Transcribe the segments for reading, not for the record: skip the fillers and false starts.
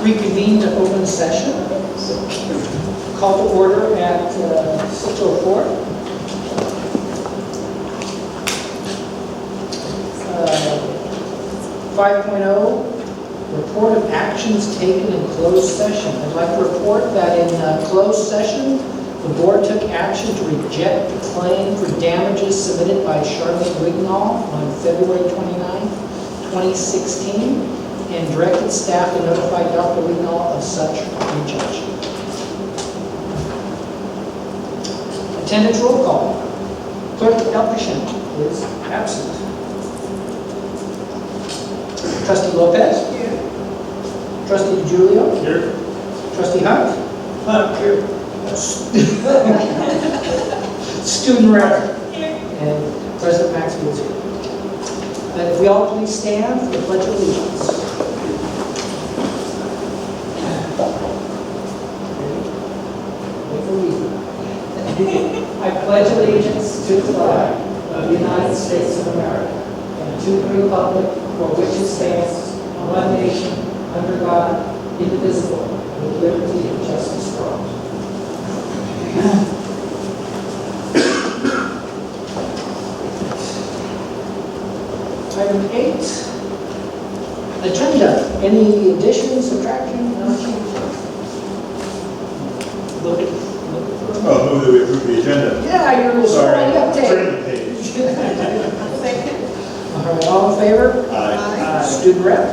reconvene to open session. Call to order at 6:04. 5.0, report of actions taken in closed session. I'd like to report that in closed session, the board took action to reject the claim for damages submitted by Charlotte Wignall on February 29, 2016, and directed staff to notify Dr. Wignall of such rejection. Attendance roll call. Clerk Elfrishon is absent. Trustee Lopez? Here. Trustee DiGiulio? Here. Trustee Hunt? Here. Student rep? Here. And President Maxfield is here. And if we all please stand for the Pledge of Allegiance. I pledge allegiance to the flag of the United States of America and to the republic for which it stands, one nation, under God, indivisible, with liberty and justice for all. Item 8, agenda. Any additions, subtractions, no changes? Oh, move that we approve the agenda. Yeah, you're Sorry, on the update. turn the page. All right, all in favor? Aye. Student rep?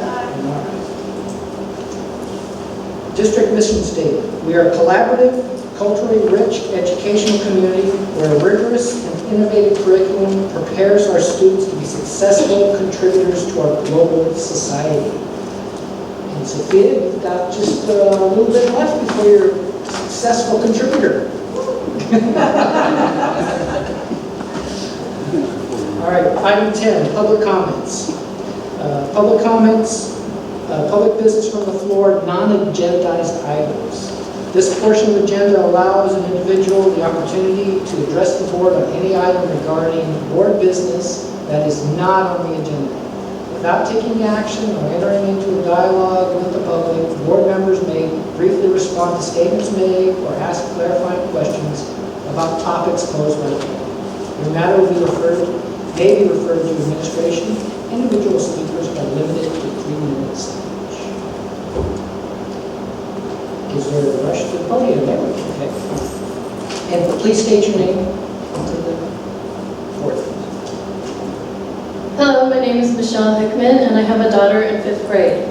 District mission statement. We are a collaborative, culturally rich educational community where a rigorous and innovative curriculum prepares our students to be successful contributors to our global society. And Sophia, you've got just a little bit left before you're a successful contributor. All right, item 10, public comments. Public business from the floor, non-agendized items. This portion of the agenda allows an individual the opportunity to address the board on any item regarding board business that is not on the agenda. Without taking action or entering into a dialogue with the public, board members may briefly respond to statements made or ask clarifying questions about topics posed by the board. Your matter may be referred to administration. Individual speakers are limited to 3 minutes each. Is there a rush to the podium there? Okay. And please state your name to the board. Hello, my name is Michelle Hickman, and I have a daughter in 5th grade.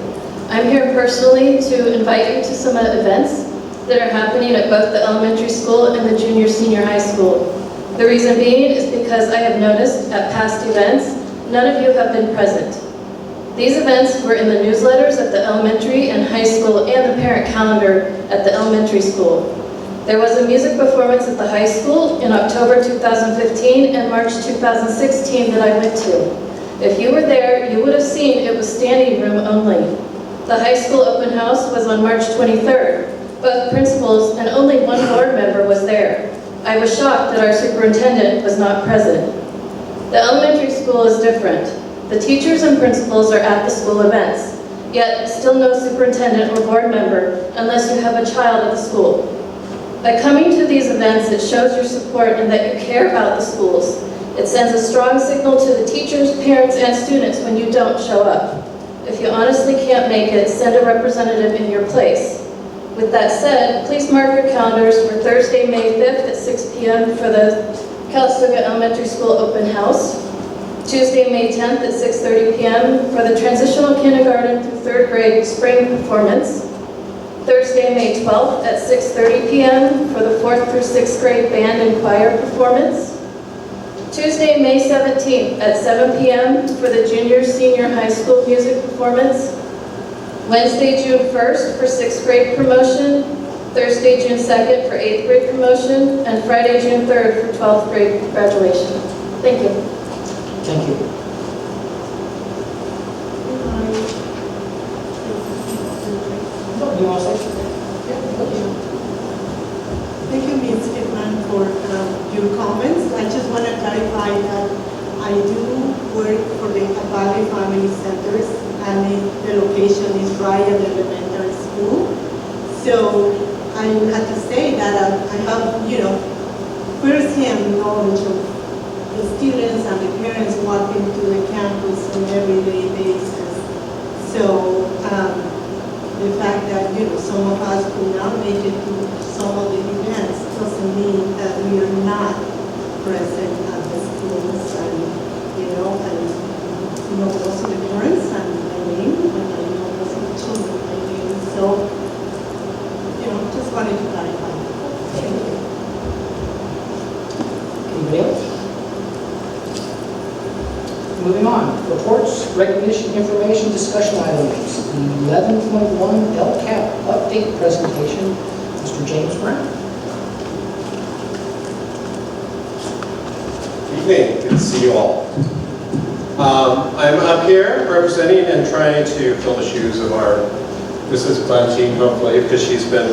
I'm here personally to invite you to some events that are happening at both the elementary school and the junior-senior high school. The reason being is because I have noticed at past events, none of you have been present. These events were in the newsletters at the elementary and high school and the parent calendar at the elementary school. There was a music performance at the high school in October 2015 and March 2016 that I went to. If you were there, you would have seen it was standing room only. The high school open house was on March 23rd. Both principals and only one board member was there. I was shocked that our superintendent was not present. The elementary school is different. The teachers and principals are at the school events, yet still no superintendent or board member unless you have a child at the school. By coming to these events, it shows your support and that you care about the schools. It sends a strong signal to the teachers, parents, and students when you don't show up. If you honestly can't make it, send a representative in your place. With that said, please mark your calendars for Thursday, May 5th at 6 p.m. for the Calistoga Elementary School open house, Tuesday, May 10th at 6:30 p.m. for the transitional kindergarten through 3rd grade spring performance, Thursday, May 12th at 6:30 p.m. for the 4th through 6th grade band and choir performance, Tuesday, May 17th at 7 p.m. for the junior-senior high school music performance, Wednesday, June 1st for 6th grade promotion, Thursday, June 2nd for 8th grade promotion, and Friday, June 3rd for 12th grade graduation. Thank you. Thank you. You want to say something? Thank you, Ms. Hickman, for your comments. I just want to clarify that I do work for the Valley Family Centers. I and the location is right at the elementary school. So I had to say that I have, first-hand knowledge of the students and the parents walking to the campus on an everyday basis. So the fact that, some of us could not make it to some of the events doesn't mean that we are not present at the schools and, most of the parents and my name, and I know most of the children my name. So, just wanted to clarify. Thank you. Anybody else? Moving on, reports, recognition, information, discussion items. 11.1 LCAP update presentation, Mr. James Brown. Evening, good to see you all. I'm up here representing and trying to fill the shoes of our Mrs. Bunting, hopefully, because she's been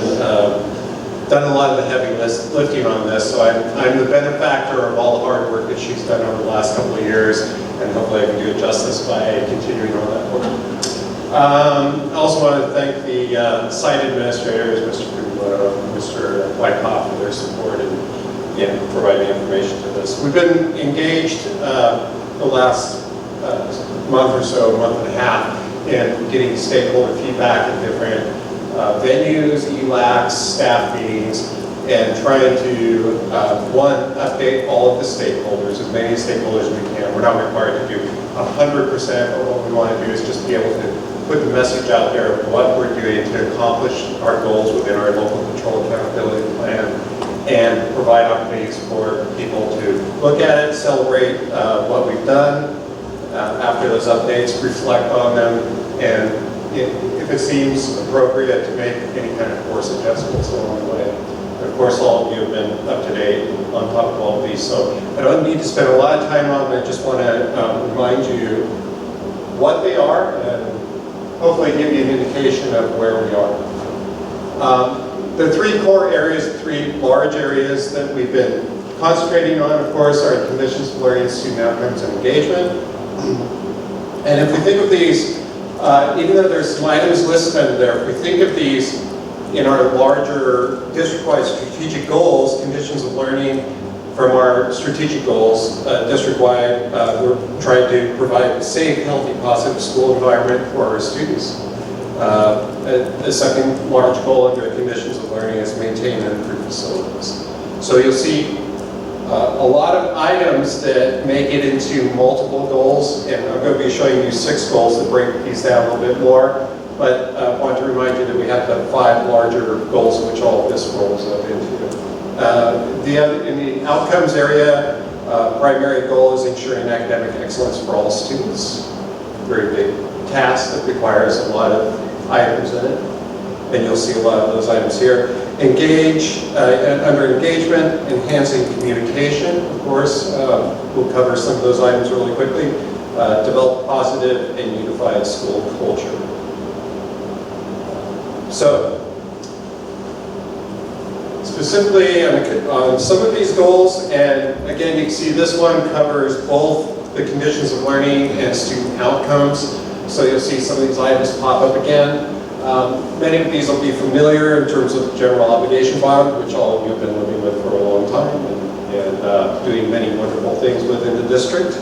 done a lot of the heavy lifting on this. So I'm the benefactor of all the hard work that she's done over the last couple of years, and hopefully I can do it justice by continuing on that work. I also want to thank the site administrators, Mr. Kudlow, Mr. Wyckoff, for their support in providing information to this. We've been engaged the last month or so, month and a half, in getting stakeholder feedback at different venues, ELACs, staff meetings, and trying to, one, update all of the stakeholders, as many stakeholders as we can. We're not required to do 100%, but what we want to do is just be able to put the message out there of what we're doing to accomplish our goals within our local control accountability plan, and provide opportunities for people to look at it, celebrate what we've done after those updates, reflect on them, and if it seems appropriate, to make any kind of course adjustments along the way. Of course, all of you have been up to date on top of all of these, so I don't need to spend a lot of time on them. I just want to remind you what they are and hopefully give you an indication of where we are. The three core areas, three large areas that we've been concentrating on, of course, are conditions of learning, student outcomes, and engagement. And if we think of these, even though there's some items listed under there, if we think of these in our larger district-wide strategic goals, conditions of learning from our strategic goals, district-wide, we're trying to provide a safe, healthy, positive school environment for our students. The second large goal under conditions of learning is maintain and improve facilities. So you'll see a lot of items that make it into multiple goals, and I'm going to be showing you 6 goals that break these down a little bit more, but I want to remind you that we have the 5 larger goals which all of this rolls up into. In the outcomes area, primary goal is ensuring academic excellence for all students. Very big task that requires a lot of items in it, and you'll see a lot of those items here. Engage, under engagement, enhancing communication, of course, we'll cover some of those items really quickly. Develop positive and unified school culture. So, specifically on some of these goals, and again, you can see this one covers both the conditions of learning and student outcomes. So you'll see some of these items pop up again. Many of these will be familiar in terms of the general obligation bond, which all of you have been living with for a long time and doing many wonderful things within the district.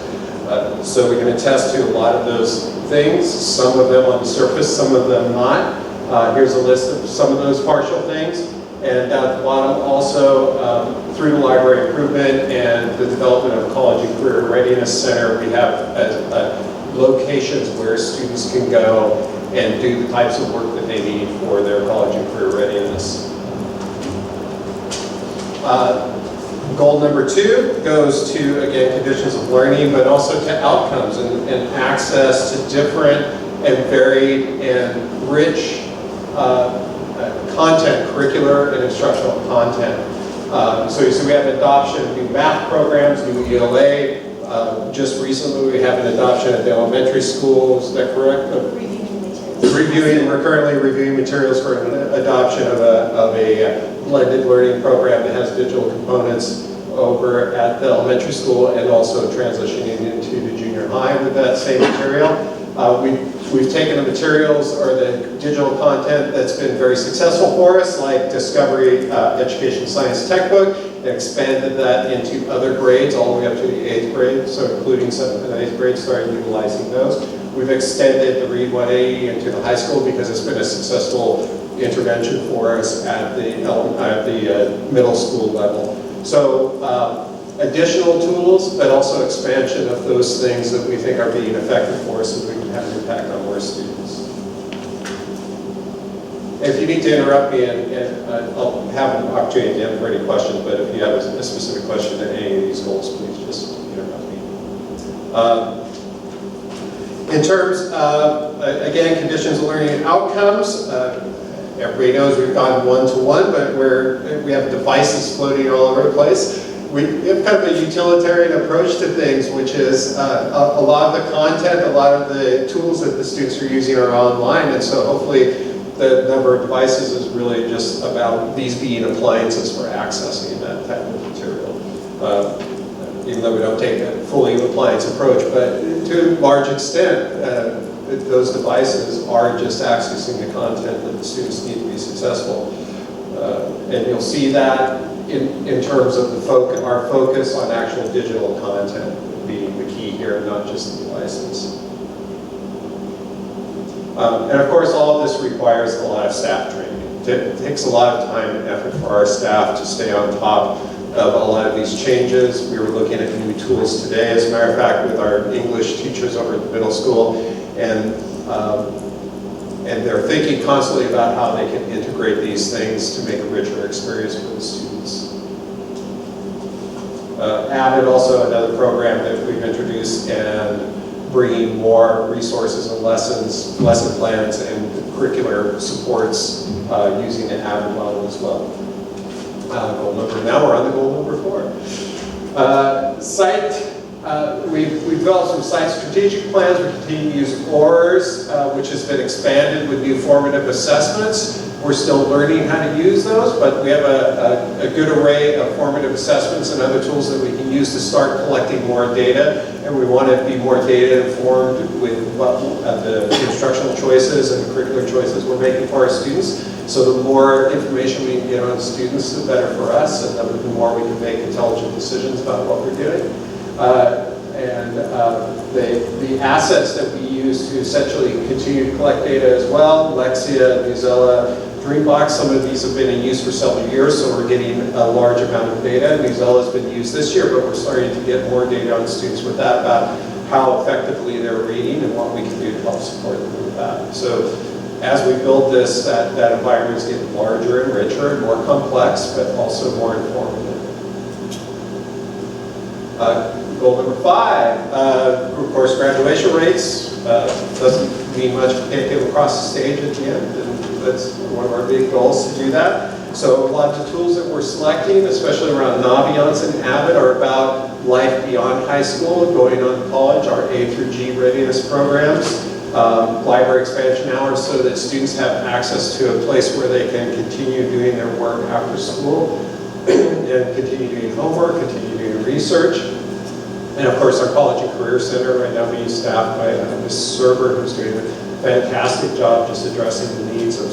So we can attest to a lot of those things, some of them on the surface, some of them not. Here's a list of some of those partial things. And down at the bottom also, through the library improvement and the development of College and Career Readiness Center, we have locations where students can go and do the types of work that they need for their college and career readiness. Goal number 2 goes to, again, conditions of learning, but also to outcomes and access to different and varied and rich content, curricular and instructional content. So you see we have adoption of new math programs, new ELA. Just recently we have an adoption at the elementary school, is that correct? We're currently reviewing materials for an adoption of a blended learning program that has digital components over at the elementary school and also transitioning into the junior high with that same material. We've taken the materials or the digital content that's been very successful for us, like Discovery Education Science Textbook, and expanded that into other grades all the way up to the 8th grade, so including 7th and 8th grade, started utilizing those. We've extended the Read 180 into the high school because it's been a successful intervention for us at the middle school level. So additional tools, but also expansion of those things that we think are being effective for us so we can have an impact on more students. If you need to interrupt me, and I'll have an opportunity at the end for any questions, but if you have a specific question to any of these goals, please just interrupt me. In terms of, again, conditions of learning and outcomes, everybody knows we've gone one-to-one, but we have devices floating all over the place. We have kind of a utilitarian approach to things, which is a lot of the content, a lot of the tools that the students are using are online, and so hopefully the number of devices is really just about these being appliances for accessing that type of material. Even though we don't take a fully appliance approach, but to a large extent, those devices are just accessing the content that the students need to be successful. And you'll see that in terms of our focus on actual digital content being the key here, not just the devices. And of course, all of this requires a lot of staff training. It takes a lot of time and effort for our staff to stay on top of a lot of these changes. We were looking at new tools today, as a matter of fact, with our English teachers over at the middle school, and they're thinking constantly about how they can integrate these things to make a richer experience for the students. Avid, also another program that we've introduced, and bringing more resources and lesson plans and curricular supports using the Avid model as well. Goal number, now we're on the goal number 4. We've developed some site strategic plans. We continue to use ORS, which has been expanded with new formative assessments. We're still learning how to use those, but we have a good array of formative assessments and other tools that we can use to start collecting more data, and we want to be more data informed with the instructional choices and the curricular choices we're making for our students. So the more information we can get on students, the better for us, and the more we can make intelligent decisions about what we're doing. The assets that we use to essentially continue to collect data as well, Lexia, Newsela, Dreambox, some of these have been in use for several years, so we're getting a large amount of data. Newsela has been used this year, but we're starting to get more data on students with that about how effectively they're reading and what we can do to help support them with that. So as we build this, that environment is getting larger and richer and more complex, but also more informative. Goal number 5, of course, graduation rates. Doesn't mean much if you can't get across the stage at the end, and that's one of our big goals to do that. So a lot of the tools that we're selecting, especially around Naviance and Avid, are about life beyond high school, going on to college, our A through G readiness programs. Library expansion hours so that students have access to a place where they can continue doing their work after school and continue doing homework, continue doing research. And of course, our College and Career Center right now being staffed by Ms. Serber, who's doing a fantastic job just addressing the needs of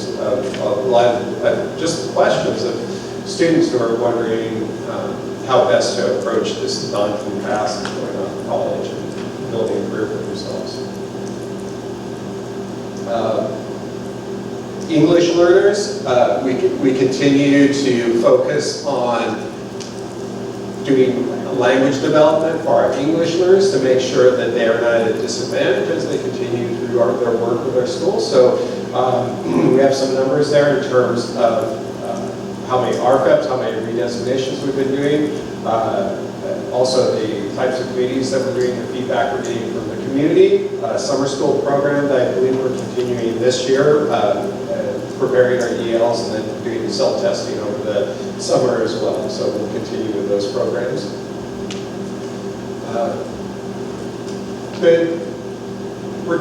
a lot of just questions of students who are wondering how best to approach this daunting task of going on to college and building a career for themselves. English learners, we continue to focus on doing language development for our English learners to make sure that they are not at a disadvantage as they continue through their work with our schools. So we have some numbers there in terms of how many RFEPs, how many redesignations we've been doing, also the types of meetings that we're doing, the feedback we're getting from the community, summer school program that I believe we're continuing this year, preparing our ELs and then doing the self-testing over the summer as well. So we'll continue with those programs. We're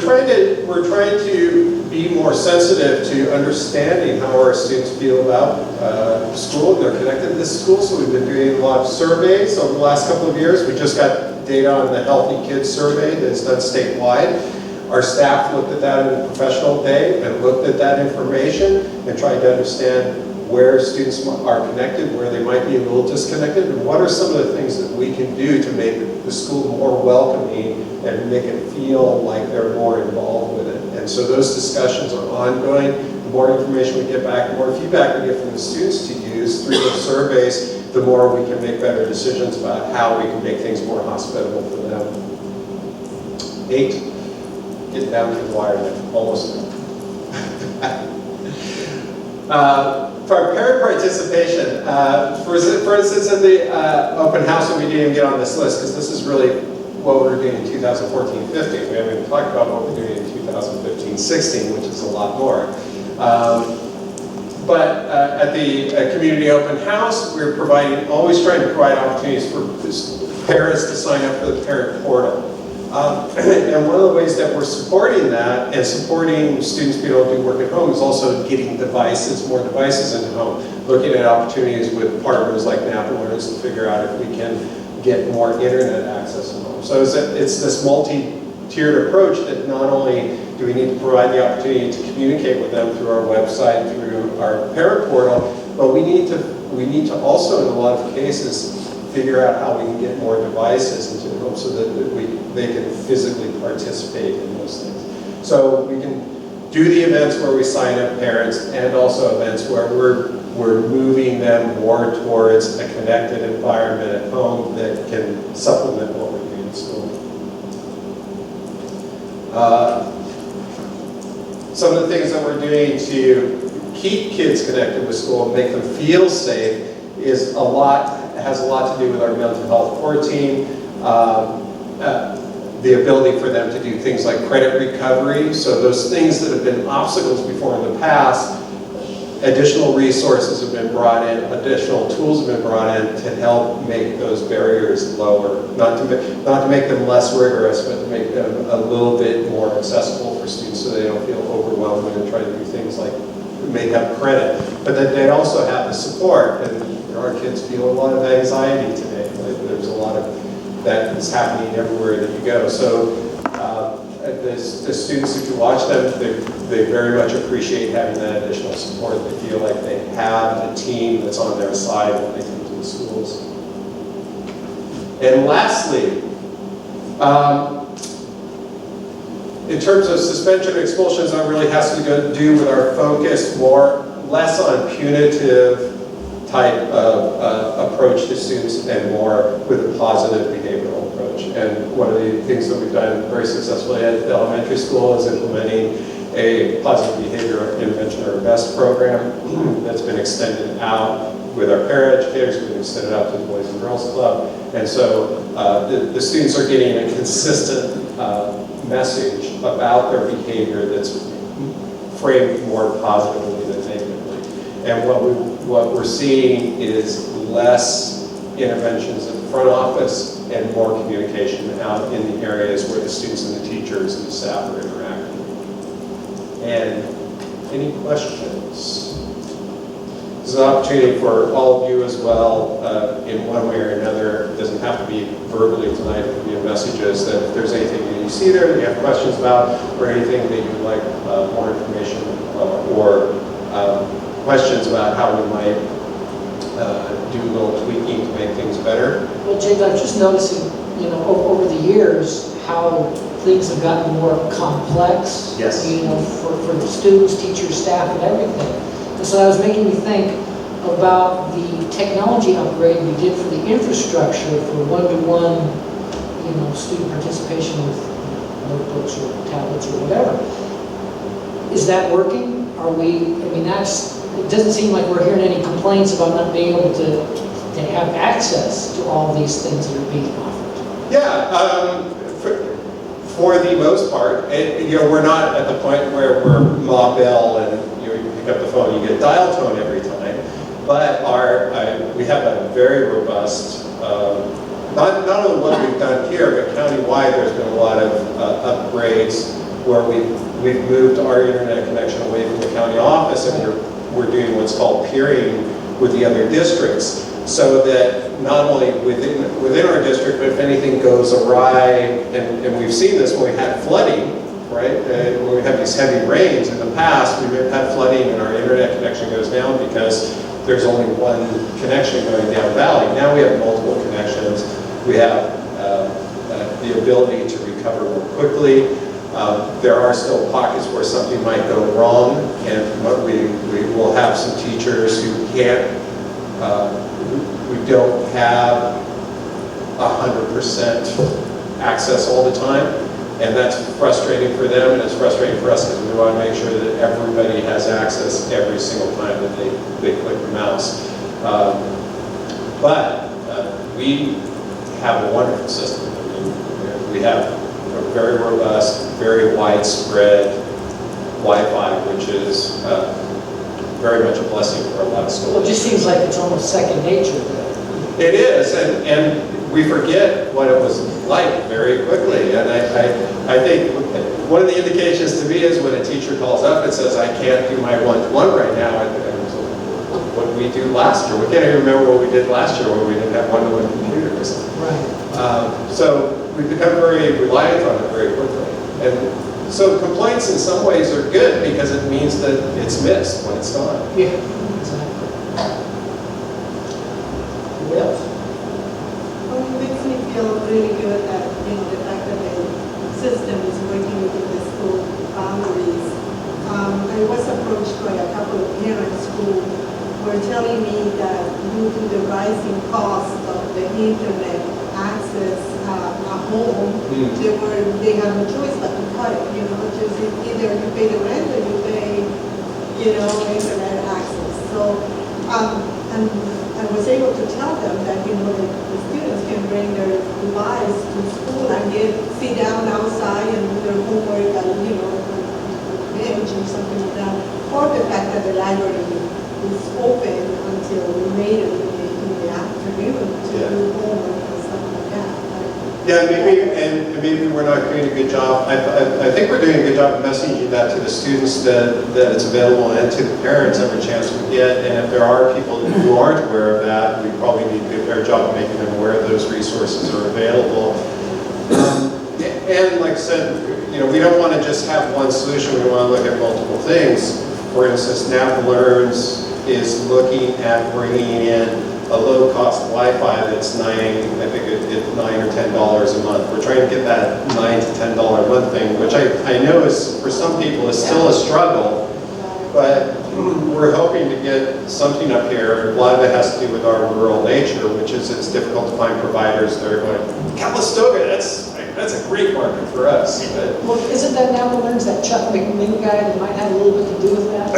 trying to be more sensitive to understanding how our students feel about school and they're connected to this school. So we've been doing a lot of surveys over the last couple of years. We just got data on the Healthy Kids survey that's done statewide. Our staff looked at that in a professional day and looked at that information and tried to understand where students are connected, where they might be a little disconnected, and what are some of the things that we can do to make the school more welcoming and make it feel like they're more involved with it. And so those discussions are ongoing. The more information we get back, the more feedback we get from the students to use through the surveys, the more we can make better decisions about how we can make things more hospitable for them. 8, getting down to the wire now, almost there. For parent participation, for instance, in the open house, and we didn't even get on this list because this is really what we were doing in 2014-15. We haven't even talked about what we're doing in 2015-16, which is a lot more. But at the community open house, we're always trying to provide opportunities for parents to sign up for the parent portal. And one of the ways that we're supporting that and supporting students being able to do work at home is also getting more devices into home, looking at opportunities with partners like Napa Learns to figure out if we can get more internet access in home. So it's this multi-tiered approach that not only do we need to provide the opportunity to communicate with them through our website, through our parent portal, but we need to also, in a lot of cases, figure out how we can get more devices into the home so that they can physically participate in those things. So we can do the events where we sign up parents and also events where we're moving them more towards a connected environment at home that can supplement what we're doing in school. Some of the things that we're doing to keep kids connected with school and make them feel safe has a lot to do with our mental health core team, the ability for them to do things like credit recovery. So those things that have been obstacles before in the past, additional resources have been brought in, additional tools have been brought in to help make those barriers lower. Not to make them less rigorous, but to make them a little bit more accessible for students so they don't feel overwhelmed when they try to do things like make up credit. But that they also have the support, and our kids feel a lot of anxiety today. There's a lot of that is happening everywhere that you go. So the students, if you watch them, they very much appreciate having that additional support. They feel like they have a team that's on their side when they come to the schools. And lastly, in terms of suspension and expulsions, that really has to do with our focus less on punitive type of approach to students and more with a positive behavioral approach. And one of the things that we've done very successfully at the elementary school is implementing a positive behavior intervention or BEST program that's been extended out with our paraeducators, we've extended out to the Boys and Girls Club. And so the students are getting a consistent message about their behavior that's framed more positively than negatively. And what we're seeing is less interventions in the front office and more communication out in the areas where the students and the teachers and the staff are interacting. And any questions? This is an opportunity for all of you as well, in one way or another. It doesn't have to be verbally tonight, it can be in messages, that if there's anything that you see there that you have questions about, or anything that you'd like more information or questions about how we might do a little tweaking to make things better. Well, James, I'm just noticing, over the years, how things have gotten more complex. Yes. For the students, teachers, staff, and everything. And so that was making me think about the technology upgrade we did for the infrastructure for one-to-one, student participation with notebooks or tablets or whatever. Is that working? It doesn't seem like we're hearing any complaints about not being able to have access to all these things that are being offered. Yeah, for the most part, we're not at the point where we're Ma Bell and you pick up the phone, you get dial tone every time. But we have a very robust, not only what we've done here, but countywide, there's been a lot of upgrades where we've moved our internet connection away from the county office, and we're doing what's called peering with the other districts, so that not only within our district, but if anything goes awry, and we've seen this when we had flooding, right? When we have these heavy rains in the past, we've had flooding and our internet connection goes down because there's only one connection going down valley. Now we have multiple connections. We have the ability to recover more quickly. There are still pockets where something might go wrong, and we will have some teachers who can't, who don't have 100% access all the time, and that's frustrating for them, and it's frustrating for us because we want to make sure that everybody has access every single time that they click the mouse. But we have a wonderful system. We have a very robust, very widespread Wi-Fi, which is very much a blessing for a lot of Well, it schools. just seems like it's almost second nature. It is, and we forget what it was like very quickly. And I think one of the indications to me is when a teacher calls up and says, I can't do my one-to-one right now. And so what did we do last year? We can't even remember what we did last year when we didn't have one-to-one computers. Right. So we become very reliant on it very quickly. And so complaints in some ways are good because it means that it's missed when it's gone. Yeah, exactly. What else? Well, it makes me feel really good that, the fact that the system is working within the school boundaries. I was approached by a couple of parents who were telling me that due to the rising cost of the internet access at home, they have no choice but to cut it, just either you pay the rent or you pay, internet access. So, and I was able to tell them that, the students can bring their device to school and sit down outside and do their homework and, bench or something like that. Or the fact that the library is open until later in the afternoon to do homework and stuff like that. Yeah, maybe we're not doing a good job. I think we're doing a good job of messaging that to the students that it's available and to the parents every chance we get. And if there are people who aren't aware of that, we probably need to do a better job of making them aware of those resources are available. And like I said, we don't want to just have one solution. We want to look at multiple things. For instance, NAP Learns is looking at bringing in a low-cost Wi-Fi that's $9 or $10 a month. We're trying to get that $9 to $10 a month thing, which I know is for some people is still a struggle, but we're hoping to get something up here. A lot of it has to do with our rural nature, which is it's difficult to find providers that are going, Calistoga, that's a great market for us. But, Well, isn't that now the learns that Chuck McMinn guy that might have a little bit to do with that?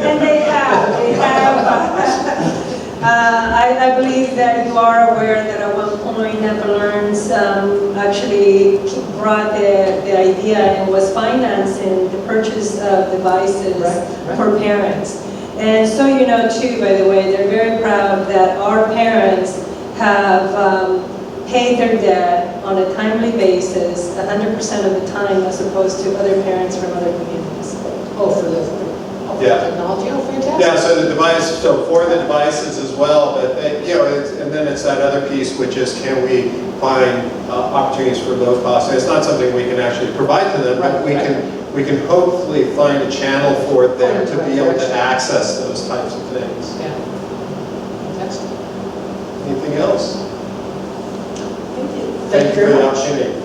And they have. I believe that you are aware that at one point NAP Learns actually brought the idea and was financing the purchase of devices Right. for parents. And so too, by the way, they're very proud that our parents have paid their debt on a timely basis 100% of the time as opposed to other parents from other communities. Oh, for the technology? Oh, fantastic. Yeah, so the device, so for the devices as well, but and then it's that other piece, which is can we find opportunities for low cost? And it's not something we can actually provide to them, but we can hopefully find a channel for them to be able to access those types of things. Yeah. Excellent. Anything else? Thank you. Thank you for very the much. opportunity.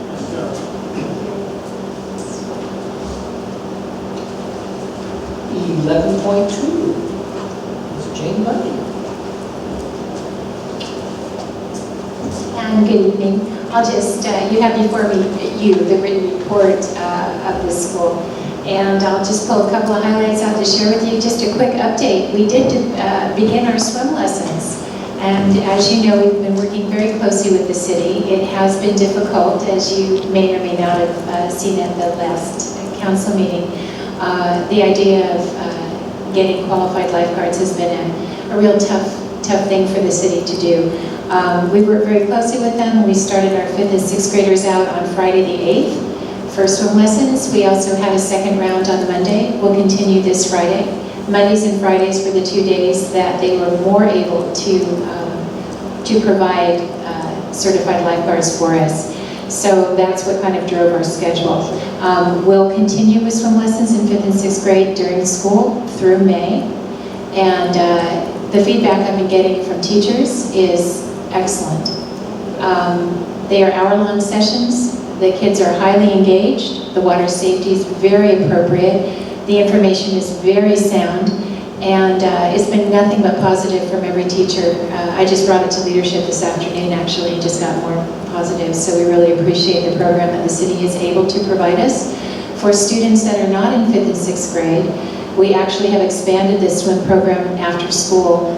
11.2, Ms. Jane Bundy. And good evening. I'll just, you have before me, the written report of the school. And I'll just pull a couple of highlights out to share with you. Just a quick update. We did begin our swim lessons. And as you know, we've been working very closely with the city. It has been difficult, as you may or may not have seen at the last council meeting. The idea of getting qualified lifeguards has been a real tough thing for the city to do. We worked very closely with them. We started our 5th and 6th graders out on Friday the 8th for swim lessons. We also had a second round on Monday. We'll continue this Friday. Mondays and Fridays were the 2 days that they were more able to provide certified lifeguards for us. So that's what kind of drove our schedule. We'll continue with swim lessons in 5th and 6th grade during school through May. And the feedback I've been getting from teachers is excellent. They are hour-long sessions. The kids are highly engaged. The water safety is very appropriate. The information is very sound. And it's been nothing but positive from every teacher. I just brought it to leadership this afternoon, actually, and just got more positive. So we really appreciate the program that the city is able to provide us. For students that are not in 5th and 6th grade, we actually have expanded this swim program after school.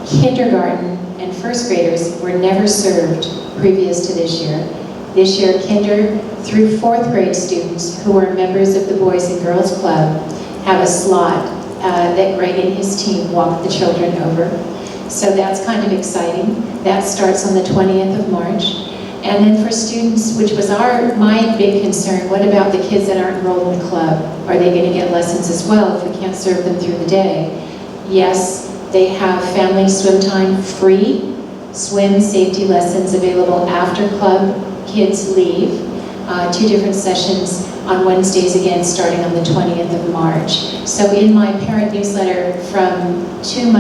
Kindergarten and first graders were never served previous to this year. This year, kinder through 4th grade students who are members of the Boys and Girls Club have a slot that Greg and his team walk the children over. So that's kind of exciting. That starts on the 20th of March. And then for students, which was my big concern, what about the kids that aren't enrolled in the club? Are they going to get lessons as well if we can't serve them through the day? Yes, they have family swim time free, swim safety lessons available after club kids leave. 2 different sessions on Wednesdays again starting on the 20th of March. So in my parent newsletter from 2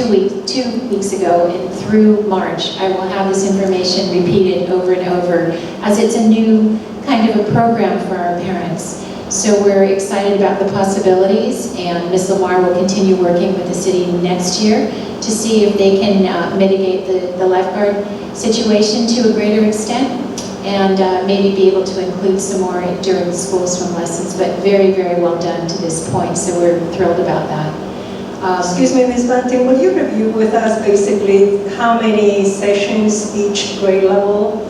weeks ago and through March, I will have this information repeated over and over as it's a new kind of a program for our parents. So we're excited about the possibilities, and Ms. Lamar will continue working with the city next year to see if they can mitigate the lifeguard situation to a greater extent, and maybe be able to include some more during school swim lessons, but very, very well done to this point, so we're thrilled about that. Excuse me, Ms. Bunting, will you review with us basically how many sessions each grade level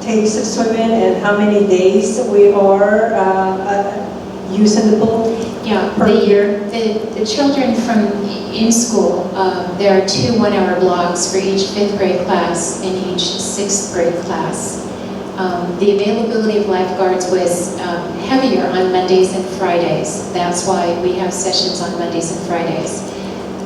takes of swimming and how many days we are using the pool? Yeah, per year? The children from in school, there are 2 one-hour blocks for each 5th grade class and each 6th grade class. The availability of lifeguards was heavier on Mondays and Fridays. That's why we have sessions on Mondays and Fridays.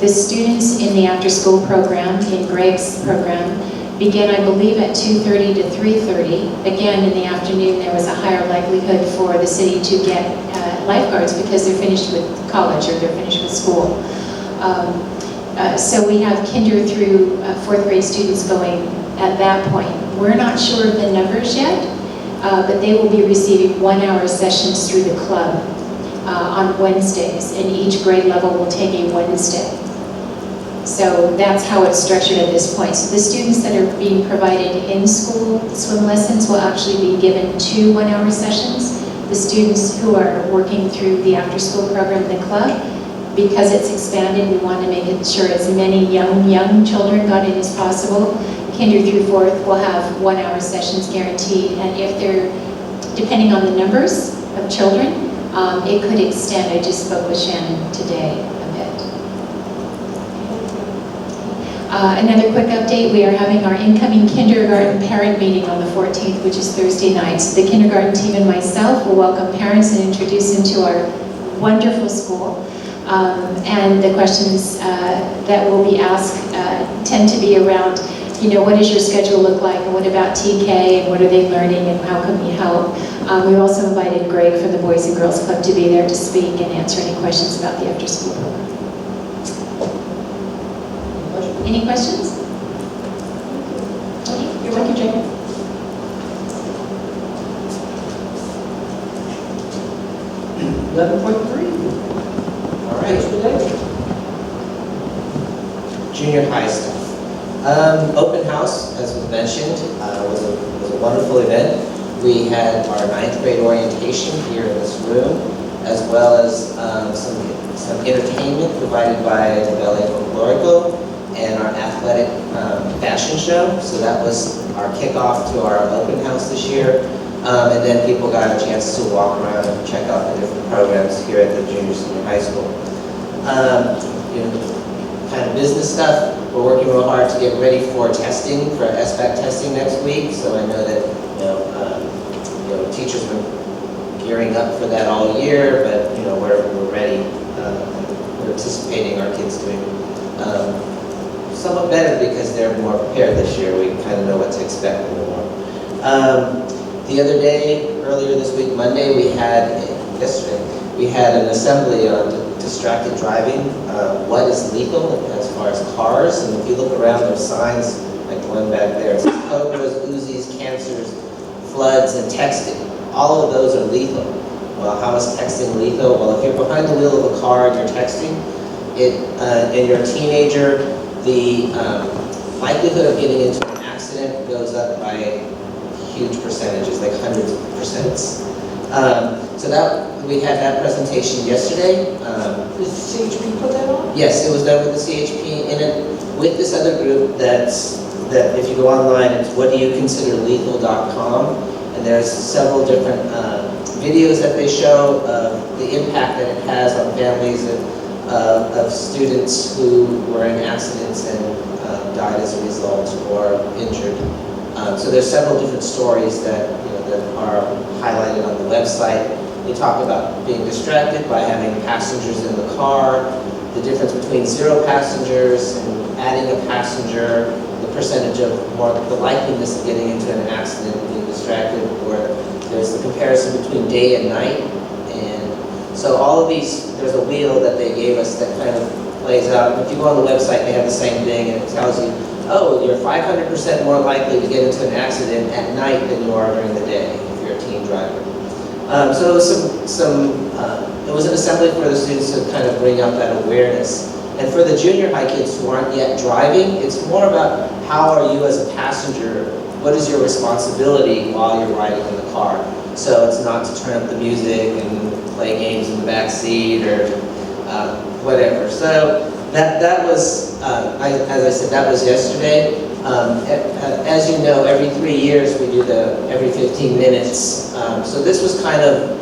The students in the after-school program, in Greg's program, begin, I believe, at 2:30 to 3:30. Again, in the afternoon, there was a higher likelihood for the city to get lifeguards because they're finished with college or they're finished with school. So we have kinder through 4th grade students going at that point. We're not sure of the numbers yet, but they will be receiving 1-hour sessions through the club on Wednesdays, and each grade level will take a Wednesday. So that's how it's structured at this point. So the students that are being provided in school swim lessons will actually be given 2 one-hour sessions. The students who are working through the after-school program in the club, because it's expanded, we want to make sure as many young children got in as possible. Kinder through 4th will have 1-hour sessions guaranteed, and if they're, depending on the numbers of children, it could extend. I just spoke with Shannon today a bit. Another quick update, we are having our incoming kindergarten parent meeting on the 14th, which is Thursday night. So the kindergarten team and myself will welcome parents and introduce them to our wonderful school. And the questions that will be asked tend to be around, what does your schedule look like, and what about TK, and what are they learning, and how can we help? We've also invited Greg from the Boys and Girls Club to be there to speak and answer any questions about the after-school program. Any questions? You're welcome, Jacob. All right. Junior high stuff. Open house, as was mentioned, was a wonderful event. We had our 9th grade orientation here in this room, as well as some entertainment provided by the Ballet Folklorico and our athletic fashion show. So that was our kickoff to our open house this year. And then people got a chance to walk around and check out the different programs here at the junior senior high school. Kind of business stuff. We're working real hard to get ready for testing, for SBAC testing next week. So I know that teachers were gearing up for that all year, but we're ready. We're anticipating our kids doing somewhat better because they're more prepared this year. We kind of know what to expect a little more. The other day, earlier this week, Monday, yesterday, we had an assembly on distracted driving, what is legal as far as cars, and if you look around, there's signs, like the one back there, it says cobras, Uzis, cancers, floods, and texting. All of those are lethal. Well, how is texting lethal? Well, if you're behind the wheel of a car and you're texting, and you're a teenager, the likelihood of getting into an accident goes up by huge percentages, like hundreds of percents. So we had that presentation yesterday. Did CHP put that on? Yes, it was done with the CHP with this other group that if you go online, it's whatdoyouconsiderlethal.com, and there's several different videos that they show of the impact that it has on families of students who were in accidents and died as a result or injured. So there's several different stories that are highlighted on the website. They talk about being distracted by having passengers in the car, the difference between 0 passengers and adding a passenger, the percentage of the likeliness of getting into an accident and being distracted, or there's the comparison between day and night. And so all of these, there's a wheel that they gave us that kind of plays out. If you go on the website, they have the same thing, and it tells you, oh, you're 500% more likely to get into an accident at night than you are during the day if you're a teen driver. So it was it was an assembly for the students to kind of bring out that awareness. And for the junior high kids who aren't yet driving, it's more about how are you as a passenger, what is your responsibility while you're riding in the car. So it's not to turn up the music and play games in the back seat or whatever. So that was, as I said, that was yesterday. As you know, every 3 years we do every 15 minutes. So this was kind of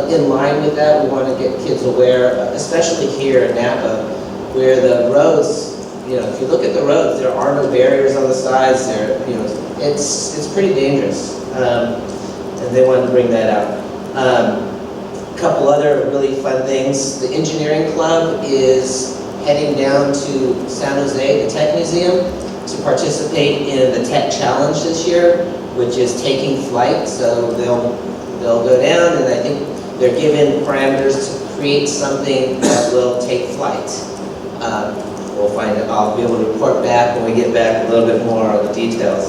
in line with that. We want to get kids aware, especially here in Napa, where the roads, if you look at the roads, there are no barriers on the sides. It's pretty dangerous, and they wanted to bring that out. A couple other really fun things. The engineering club is heading down to San Jose, the Tech Museum, to participate in the Tech Challenge this year, which is taking flight. So they'll go down, and I think they're given parameters to create something that will take flight. We'll find out. I'll be able to report back when we get back a little bit more on the details.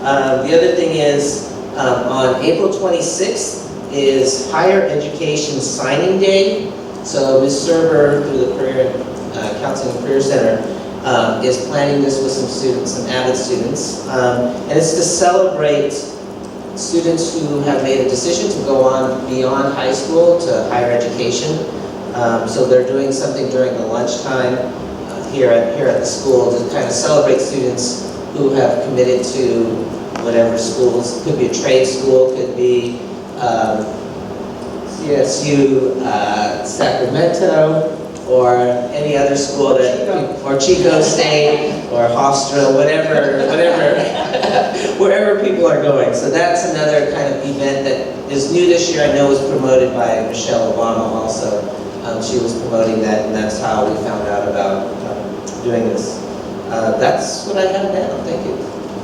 The other thing is, on April 26th is Higher Education Signing Day. So Ms. Serber, through the Counseling and Career Center, is planning this with some students, some avid students. And it's to celebrate students who have made a decision to go on beyond high school to higher education. So they're doing something during the lunchtime here at the school to kind of celebrate students who have committed to whatever schools. Could be a trade school, could be CSU Sacramento, or any other school or Chico State, or Hofstra, whatever, wherever people are going. So that's another kind of event that is new this year. I know was promoted by Michelle Obama also. She was promoting that, and that's how we found out about doing this. That's what I have now. Thank you.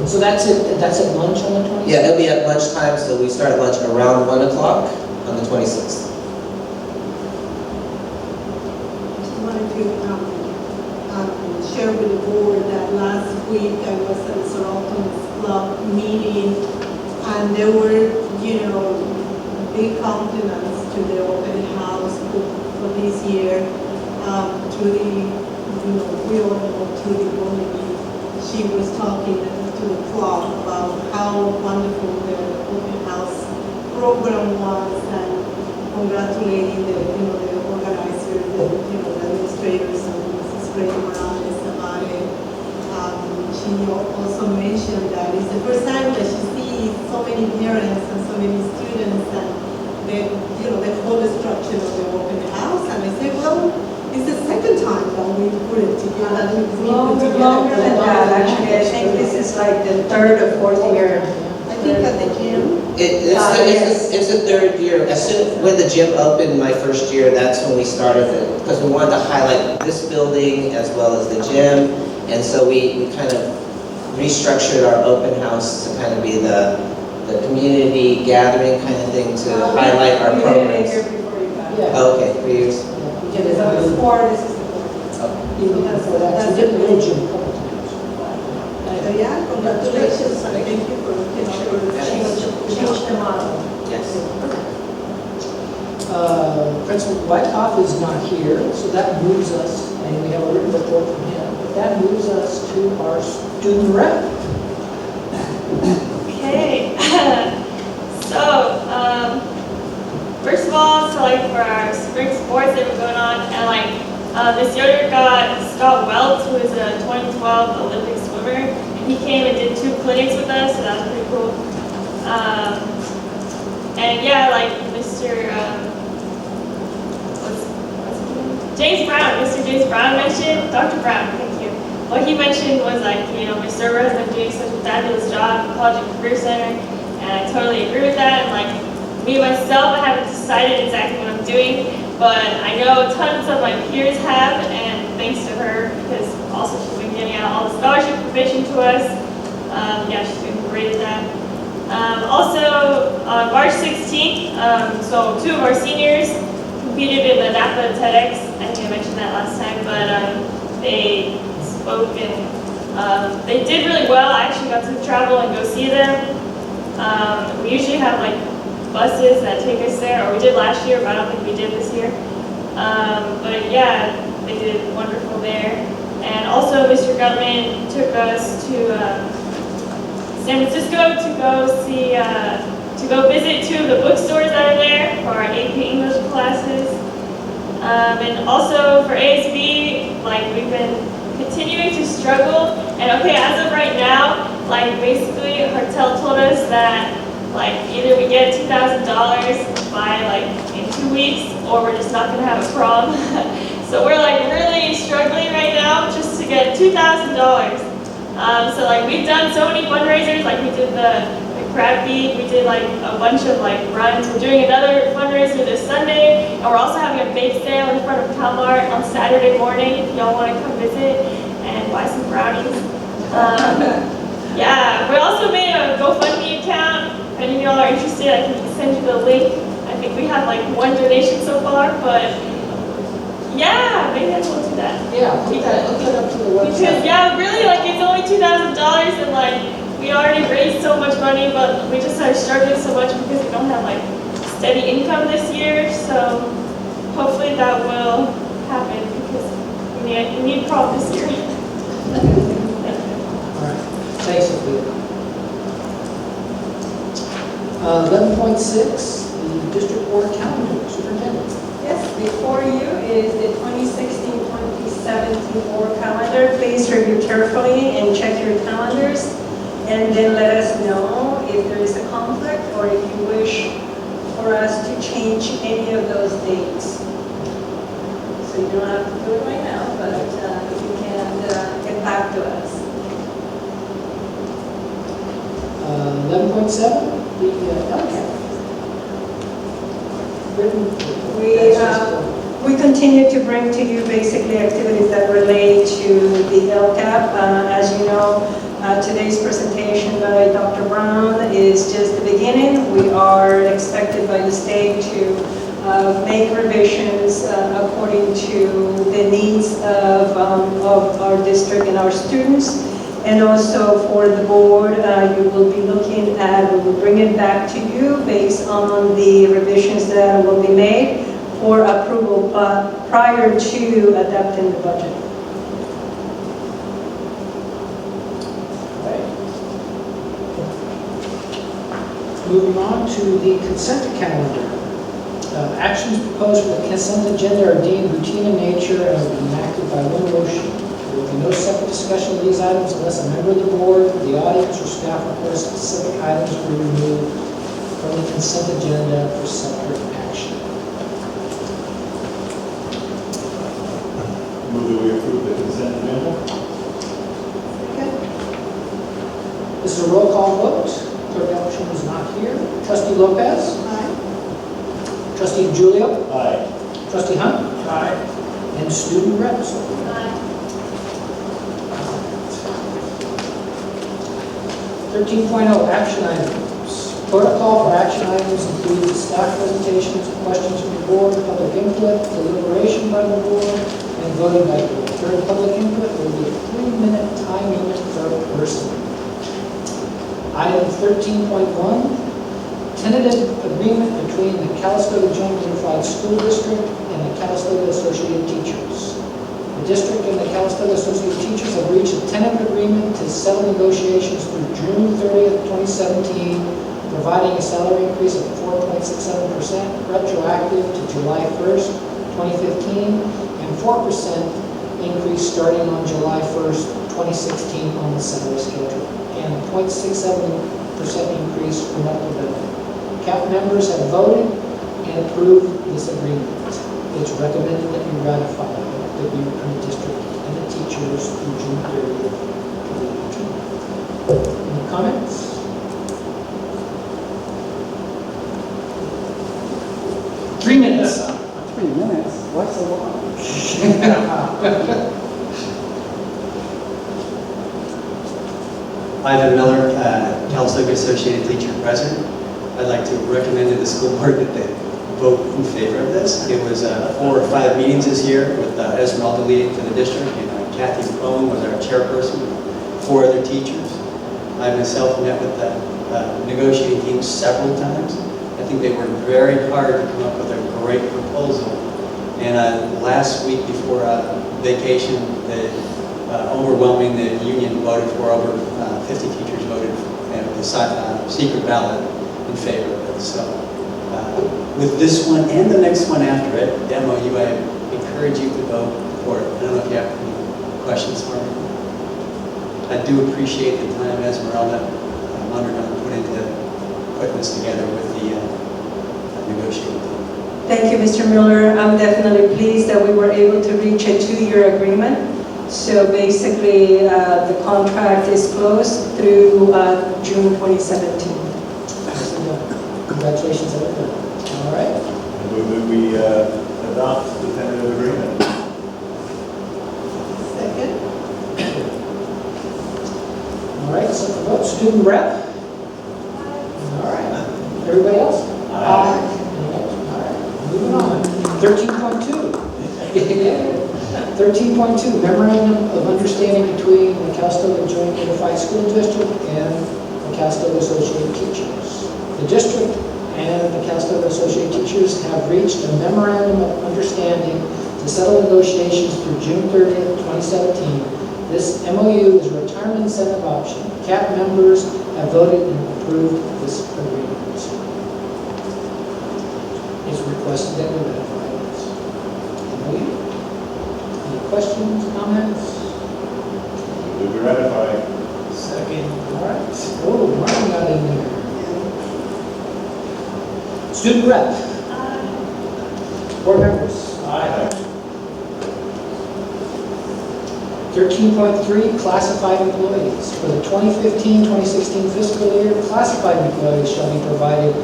So that's at lunch on the 26th? Yeah, it'll be at lunchtime, so we start lunch around 1 o'clock on the 26th. Wanted to share with the board that last week I was at the Sorokin Club meeting, and there were, big compliments to the open house for this year. Trudy, we all know Trudy Bonnie. She was talking to the club about how wonderful the open house program was, and congratulating the organizers, the administrators, and Mrs. Ray Morales about it. She also mentioned that it's the first time that she sees so many parents and so many students, and the whole structure of the open house. And I said, well, it's the second time that we put it together. Longer than that, actually. I think this is like the third or fourth year. I think at the gym. It's the third year. As soon when the gym opened my first year, that's when we started it, because we wanted to highlight this building as well as the gym, and so we kind of restructured our open house to kind of be the the community gathering kind of thing to highlight our You did it programs. here before you got. Yeah. Oh, okay, 3 years. We did it So it's even 4, this is the 4th. before that, so we did the little gym a couple times. So yeah, congratulations and thank you for making sure Change the model. Yes. Principal Whitehoff is not here, so that moves us, and we have a written report from him, but that moves us to our student rep. Okay, so, first of all, so like for our spring sports that were going on, and like, this year got Scott Welch, who is a 2012 Olympic swimmer, and he came and did 2 clinics with us, so that was pretty cool. And yeah, like Mr. What's his name? James Brown, Mr. James Brown mentioned, Dr. Brown, thank you. What he mentioned was like, you know, Ms. Server has been doing such a fabulous job at College and Career Center, and I totally agree with that. And like, me myself, I haven't decided exactly what I'm doing, but I know tons of my peers have, and thanks to her, because also she's been getting out all the scholarship provision to us. Yeah, she's been great at that. Also, on March 16th, so 2 of our seniors competed in the Napa TEDx. I think I mentioned that last time, but they spoke and they did really well. I actually got to travel and go see them. We usually have like buses that take us there, or we did last year, but I don't think we did this year. But yeah, they did wonderful there. And also, Mr. Gutman took us to San Francisco to go see, to go visit 2 of the bookstores that are there for our AP English classes. And also for ASB, like we've been continuing to struggle. And okay, as of right now, like basically Hartel told us that like either we get $2,000 by like in 2 weeks, or we're just not gonna have a prom. So we're like really struggling right now just to get $2,000. So like we've done so many fundraisers, like we did the crab feed, we did like a bunch of like runs. We're doing another fundraiser this Sunday, and we're also having a bake sale in front of Calmart on Saturday morning if y'all want to come visit and buy some brownies. Yeah, we also made a GoFundMe account. If any of y'all are interested, I can send you the link. I think we have like 1 donation so far, but yeah, maybe I will do that. Yeah, look that up to the Because website. yeah, really, like it's only $2,000, and like we already raised so much money, but we just are struggling so much because we don't have like steady income this year. So hopefully that will happen because we need prom this year. All right, thanks, Sophia. 11.6, the district board calendar, superintendent. Yes, before you is the 2016-2017 board calendar. Please review carefully and check your calendars, and then let us know if there is a conflict or if you wish for us to change any of those dates. So you don't have to do it right now, but you can get back to us. 11.7, the LCAP. We continue to bring to you basically activities that relate to the LCAP. As you know, today's presentation by Dr. Brown is just the beginning. We are expected by the state to make revisions according to the needs of our district and our students. And also for the board, you will be looking at, we will bring it back to you based on the revisions that will be made for approval prior to adopting the budget. Moving on to the consent calendar. Actions proposed for the consent agenda are deemed routine in nature and will be enacted by one motion. There will be no separate discussion of these items unless a member of the board, the audience, or staff requests specific items be removed from the consent agenda for separate action. Move that we approve the consent agenda. This is a roll call vote. Clerk Elton is not here. Trustee Lopez? Aye. Trustee Julio? Aye. Trustee Hunt? Aye. And student reps? 13.0 action items. Protocol for action items includes staff presentations, questions from the board, public input, deliberation by the board, and voting by the board. During public input, there will be a 3-minute time limit per person. Item 13.1, tentative agreement between the Calistoga Joint Unified School District and the Calistoga Associated Teachers. The district and the Calistoga Associated Teachers have reached a tentative agreement to settle negotiations through June 30th, 2017, providing a salary increase of 4.67% retroactive to July 1st, 2015, and 4% increase starting on July 1st, 2016 on the salary schedule, and a 0.67% increase for medical benefit. CAP members have voted and approved this agreement. It's recommended that you ratify the agreement from the district and the teachers through June 30th, 2018. Any comments? Three minutes. 3 minutes? Why so long? Ivan Miller, Calistoga Associated Teacher President. I'd like to recommend to the school board that they vote in favor of this. It was 4 or 5 meetings this year with Esmeralda leading for the district, and Kathy Cohn was our chairperson, 4 other teachers. I myself met with the negotiating team several times. I think they worked very hard to come up with a great proposal. And last week before vacation, the union voted for over 50 teachers voted and the secret ballot in favor of it. So with this one and the next one after it, MOU, I encourage you to vote for it. I don't know if you have any questions for me. I do appreciate the time Esmeralda Mondragon put into putting this together with the negotiating team. Thank you, Mr. Miller. I'm definitely pleased that we were able to reach a 2-year agreement. So basically, the contract is closed through June 2017. Congratulations, everyone. All right. I move that we adopt the tentative agreement. Second? All right, so for vote, student rep? All right. Everybody else? Aye. All right, moving on. 13.2. 13.2, memorandum of understanding between the Calistoga Joint Unified School District and the Calistoga Associated Teachers. The district and the Calistoga Associated Teachers have reached a memorandum of understanding to settle negotiations through June 30th, 2017. This MOU is a retirement incentive option. CAP members have voted and approved this agreement. It's requested that we ratify this MOU. Any questions, comments? Move to ratify. Second. All right. Oh, Martin got in there. Student rep. Board members. Aye. 13.3, classified employees. For the 2015-2016 fiscal year, classified employees shall be provided a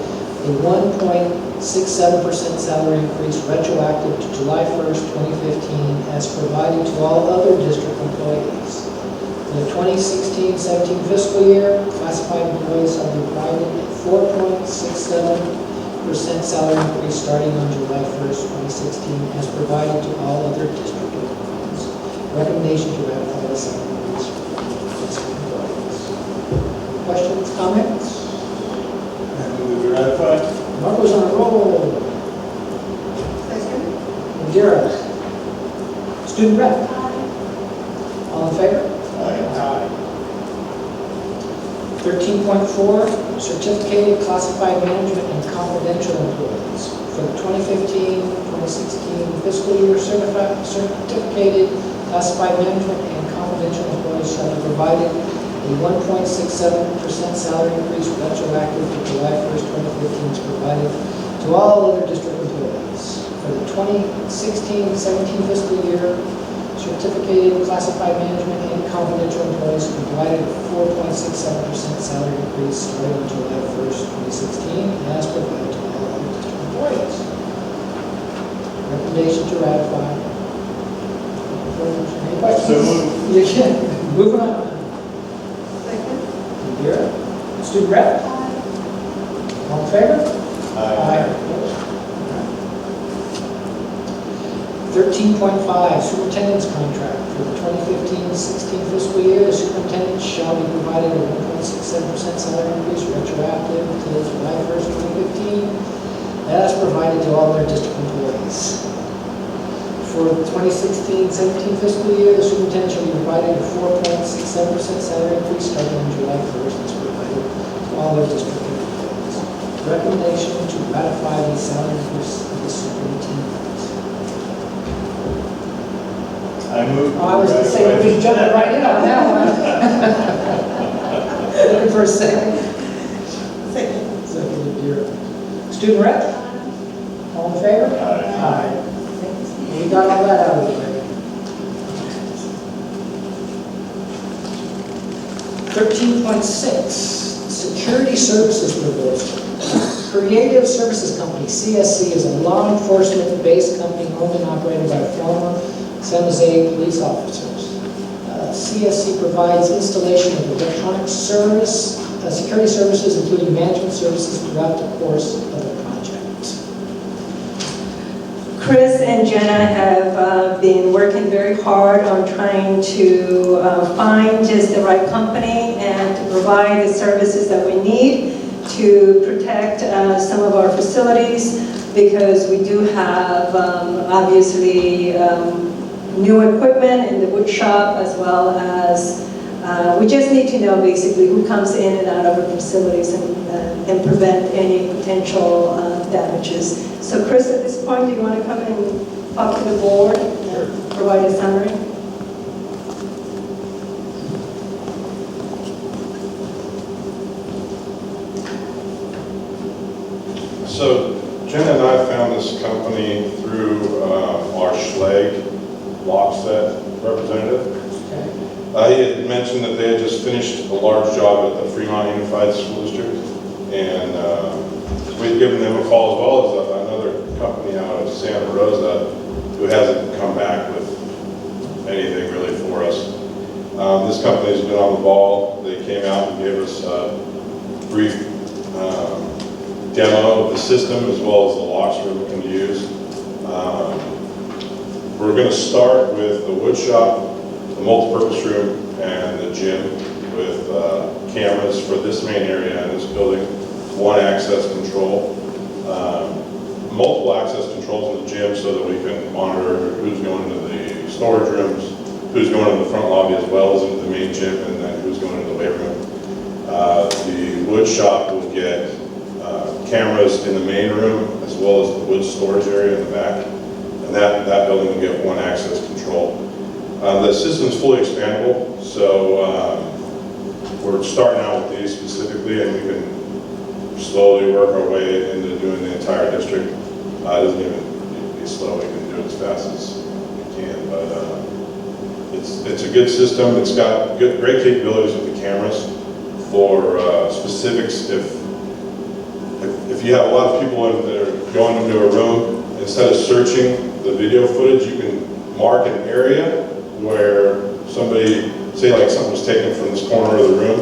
1.67% salary increase retroactive to July 1st, 2015, as provided to all other district employees. For the 2016-17 fiscal year, classified employees shall be provided a 4.67% salary increase starting on July 1st, 2016, as provided to all other district employees. Recommendation to ratify the salary increase for district employees. Questions, comments? Move to ratify. Marco's on a roll. Second? Indira. Student rep. All in favor? Aye. 13.4, certificated classified management and confidential employees. For the 2015-2016 fiscal year, certificated classified management and confidential employees shall be provided a 1.67% salary increase retroactive to July 1st, 2015, is provided to all other district employees. For the 2016-17 fiscal year, certificated classified management and confidential employees will be provided a 4.67% salary increase starting on July 1st, 2016, as provided to all other district employees. Recommendation to ratify. Any questions? So moved. You can. Moving on. Second? Indira. Student rep. All in favor? Aye. Opposed? 13.5, superintendent's contract. For the 2015-16 fiscal year, the superintendent shall be provided a 1.67% salary increase retroactive to July 1st, 2015, as provided to all their district employees. For the 2016-17 fiscal year, the superintendent shall be provided a 4.67% salary increase starting on July 1st, as provided to all their district employees. Recommendation to ratify the salary increase of the superintendent. I move. I was going to say, we're jumping right in on that one. Looking for a second. Second. Second, dear. Student rep? All in favor? Aye. We got all that out of the way. 13.6, security services proposal. Creative Services Company, CSC, is a law enforcement-based company owned and operated by former San Jose police officers. CSC provides installation of electronic service, security services, including management services throughout the course of the project. Chris and Jenna have been working very hard on trying to find just the right company and to provide the services that we need to protect some of our facilities, because we do have obviously new equipment in the wood shop, as well as we just need to know basically who comes in and out of our facilities and prevent any potential damages. So Chris, at this point, do you want to come and talk to the board and provide a summary? So Jen and I found this company through our Schlegg lock set representative. He had mentioned that they had just finished a large job at the Fremont Unified School District, and we had given them a call, as well as another company out of Santa Rosa who hasn't come back with anything really for us. This company's been on the ball. They came out and gave us a brief demo of the system, as well as the locks we're looking to use. We're going to start with the wood shop, the multipurpose room, and the gym with cameras for this main area in this building, one access control, multiple access controls in the gym so that we can monitor who's going to the storage rooms, who's going to the front lobby, as well as into the main gym, and then who's going to the weight room. The wood shop will get cameras in the main room, as well as the wood storage area in the back. And that building will get one access control. The system's fully expandable, so we're starting out with these specifically, and we can slowly work our way into doing the entire district. It doesn't even need to be slow, we can do it as fast as we can, but it's a good system. It's got great capabilities with the cameras for specifics. If you have a lot of people that are going into a room, instead of searching the video footage, you can mark an area where somebody, say like something was taken from this corner of the room,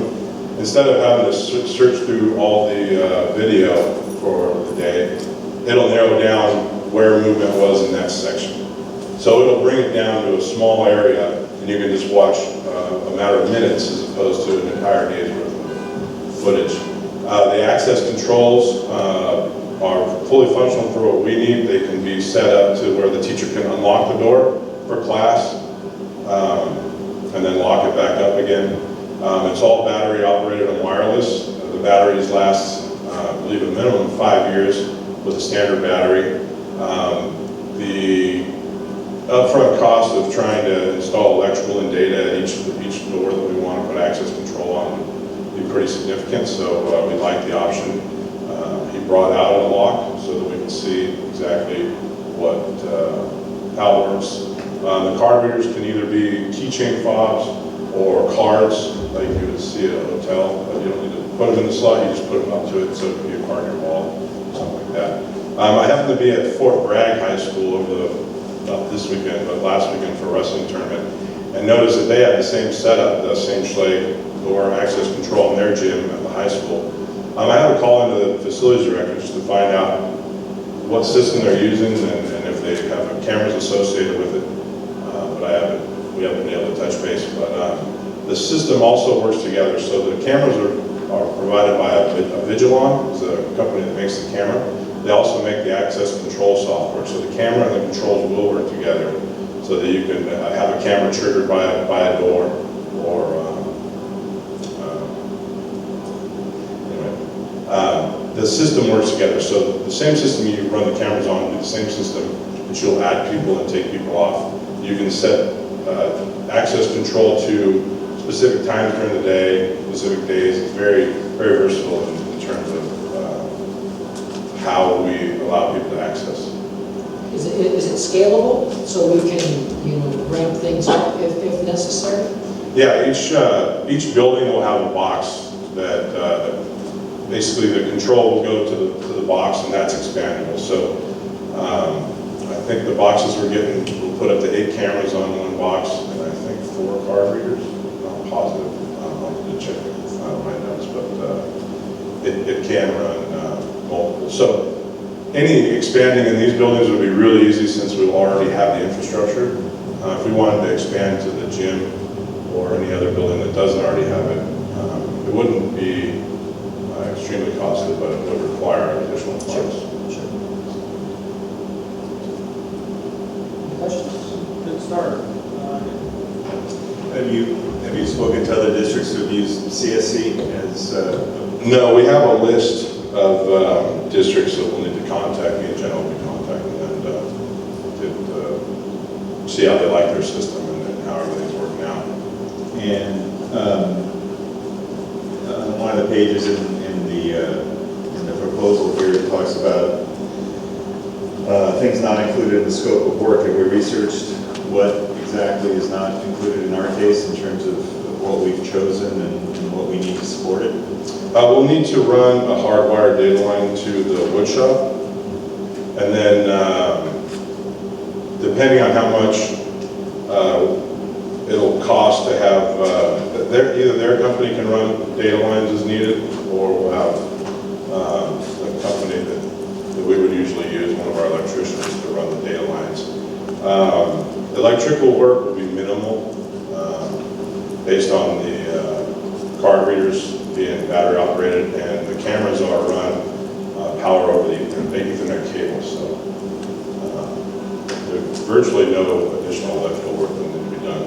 instead of having to search through all the video for the day, it'll narrow down where movement was in that section. So it'll bring it down to a small area, and you can just watch a matter of minutes as opposed to an entire day's worth of footage. The access controls are fully functional for what we need. They can be set up to where the teacher can unlock the door for class and then lock it back up again. It's all battery operated and wireless. The batteries last, I believe, a minimum of 5 years with a standard battery. The upfront cost of trying to install electrical and data at each door that we want to put access control on would be pretty significant, so we like the option. He brought out a lock so that we can see exactly how it works. The card readers can either be keychain fobs or cards, like you would see at a hotel, but you don't need to put them in the slot, you just put them up to it, so it can be a card in your wall, something like that. I happened to be at Fort Bragg High School not this weekend, but last weekend for a wrestling tournament, and noticed that they had the same setup, the same Schlage door access control in their gym at the high school. I had to call into the facilities director just to find out what system they're using and if they have cameras associated with it. But we haven't been able to touch base. But the system also works together. So the cameras are provided by a Vigilon, it's a company that makes the camera. They also make the access control software. So the camera and the controls will work together so that you can have a camera triggered by a door or the system works together. So the same system you run the cameras on will be the same system that you'll add people and take people off. You can set access control to specific times during the day, specific days. It's very, very versatile in terms of how we allow people to access. Is it scalable, so we can, ramp things up if necessary? Yeah, each building will have a box that basically the control will go to the box, and that's expandable. So I think the boxes we're getting will put up to 8 cameras on one box, and I think 4 card readers. I'm not positive. I'll have to check my notes, but it can run multiple. So any expanding in these buildings would be really easy since we already have the infrastructure. If we wanted to expand to the gym or any other building that doesn't already have it, it wouldn't be extremely costly, but it would require additional funds. Sure. Questions? Good start. Have you spoken to other districts who've used CSC as? No, we have a list of districts that will need to contact me, and Jen will be contacting them to see how they like their system and how everything's working out. And one of the pages in the proposal here, it talks about things not included in the scope of work. Have we researched what exactly is not included in our case in terms of what we've chosen and what we need to support it? We'll need to run a hardwired data line to the wood shop, and then depending on how much it'll cost to have, either their company can run data lines as needed, or we'll have a company that we would usually use, one of our electricians, to run the data lines. Electrical work will be minimal based on the card readers being battery operated, and the cameras are run power over the Ethernet cable, so there's virtually no additional electrical work that needs to be done.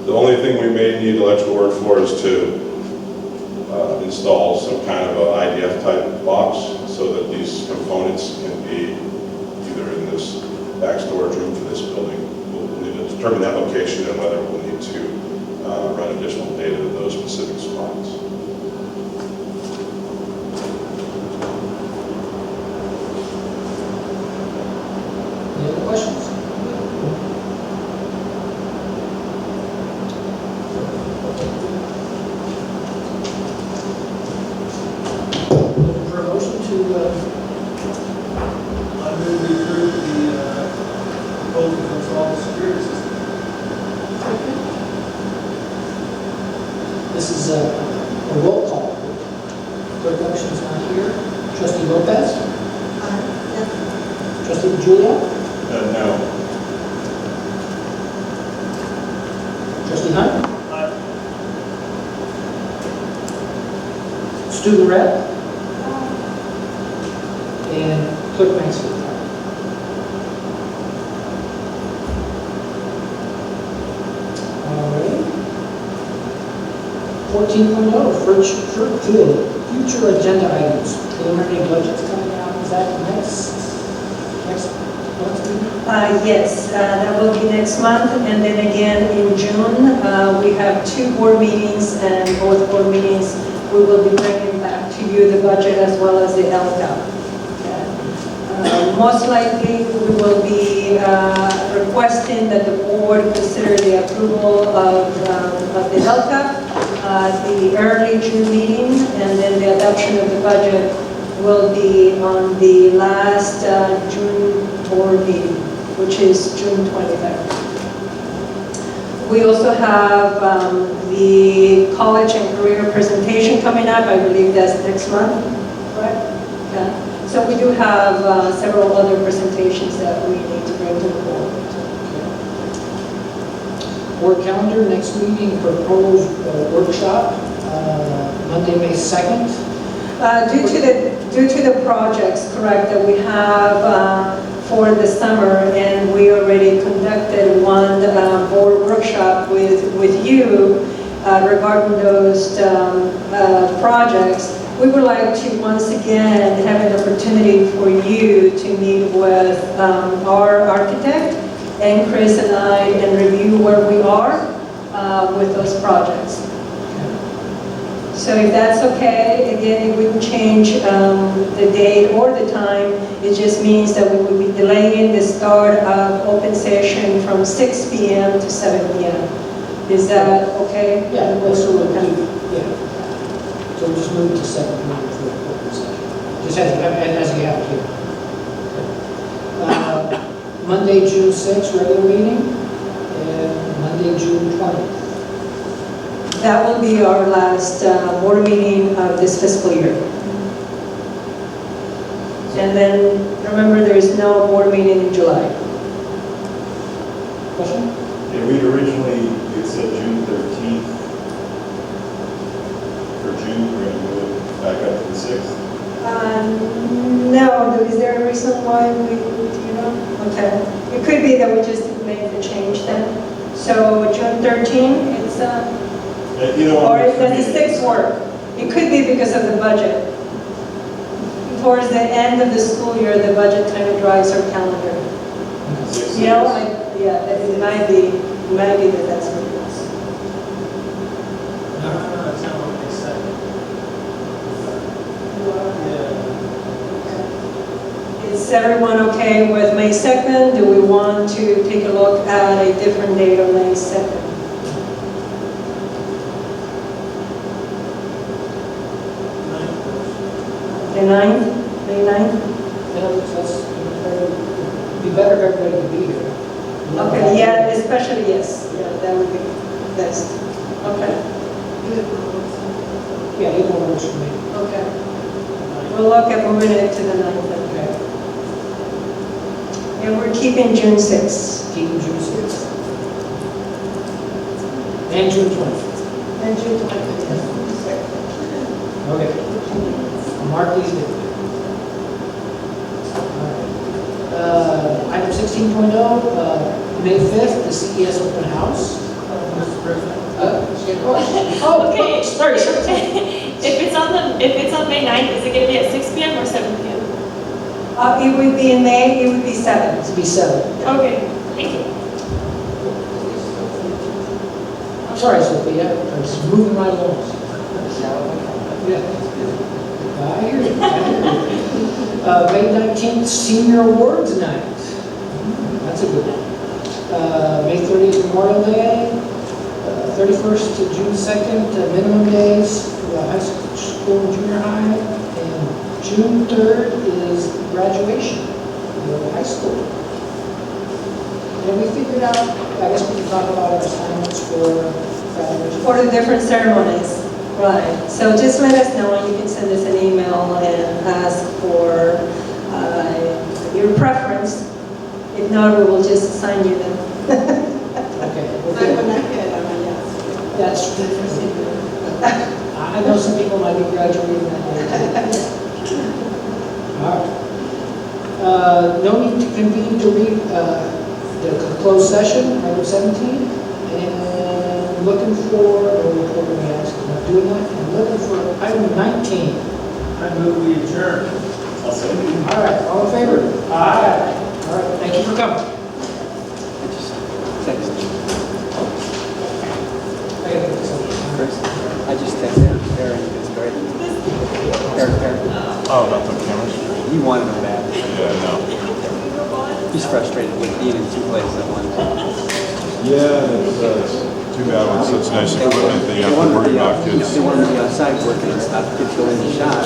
The only thing we may need electrical work for is to install some kind of a IDF type box so that these components can be either in this back storage room for this building. We'll need to determine that location and whether we'll need to run additional data to those specific spots. Any other questions? Looking for a motion to, I move we approve the proposal to install the security system. this is a roll call. Clerk Motion is not here. Trustee Lopez? Yes. Trustee Julia? No. Trustee Hunt? Student Rep? And Clerk Maxfield. All right. 14.0, future agenda items. Preliminary budgets coming out. Is that next month's meeting? Yes, that will be next month, and then again in June, we have 2 board meetings, and both board meetings, we will be bringing back to you the budget as well as the LCAP. Most likely, we will be requesting that the board consider the approval of the LCAP at the early June meeting, and then the adoption of the budget will be on the last June board meeting, which is June 23rd. We also have the college and career presentation coming up. I believe that's next month, right? Yeah. So we do have several other presentations that we need to bring to the board. Board calendar, next meeting, proposed workshop, Monday, May 2nd. Due to the projects, correct, that we have for the summer, and we already conducted one board workshop with you regarding those projects, we would like to once again have an opportunity for you to meet with our architect and Chris and I and review where we are with those projects. So if that's okay, again, it wouldn't change the date or the time. It just means that we would be delaying the start of open session from 6 p.m. to 7 p.m. Is that okay? Yeah, also we'll do, yeah. So we'll just move to 7 p.m. for the open session. Just as you have here. Monday, June 6th, regular meeting, and Monday, June 20th. That will be our last board meeting of this fiscal year. And then, remember, there is no board meeting in July. Question? Yeah, we'd originally, it said June 13th. For June, we're going to move it back up to the 6th. No, is there a reason why we, you know? Okay. It could be that we just made the change then. So June 13th, it's, or does the 6th work? It could be because of the budget. Towards the end of the school year, the budget kind of drives our calendar. You know, yeah, it might be that that's what it is. No, that's not what they said. Yeah. Is everyone okay with May 2nd? Do we want to take a look at a different date on May 2nd? The 9th? May 9th? It'd be better if everybody could be here. Okay, yeah, especially, yes. Yeah, that would be best. Okay. Yeah, either one works for me. Okay. We'll look at moving it to the 9th. Okay. And we're keeping June 6th. Keeping June 6th. And June 20th. And June 20th, yes. Okay. Mark these down. Item 16.0, May 5th, the CES open house. Mr. President? Okay. Sorry. If it's on May 9th, is it going to be at 6 p.m. or 7 p.m.? It would be in May, it would be 7th. To be 7. Okay, thank you. I'm sorry, Sophia, I'm just moving right along. Yeah. I hear you. May 19th, Senior Awards Night. That's a good one. May 30th, Memorial Day. 31st to June 2nd, minimum days for the high school and junior high. And June 3rd is graduation of high school. And we figured out, I guess we can talk about our assignments for graduation. For the different ceremonies. Right. So just let us know, and you can send us an email and ask for your preference. If not, we will just assign you them. Okay. That's I know some people might be graduating that day. All right. No need to convene to read the closed session, item 17. And looking for, what are we asking? Not doing that. And looking for item 19. I move we adjourn. All right, all in favor? Aye. All right, thank you for coming. I just texted Aaron, it's great. Aaron. Oh, about the cameras? He wanted them bad. Yeah, I know. He's frustrated with being in two places at once. Yeah, it's too bad with such nice equipment that you have to worry about kids. They want to be outside working and stuff, kids go in the shop,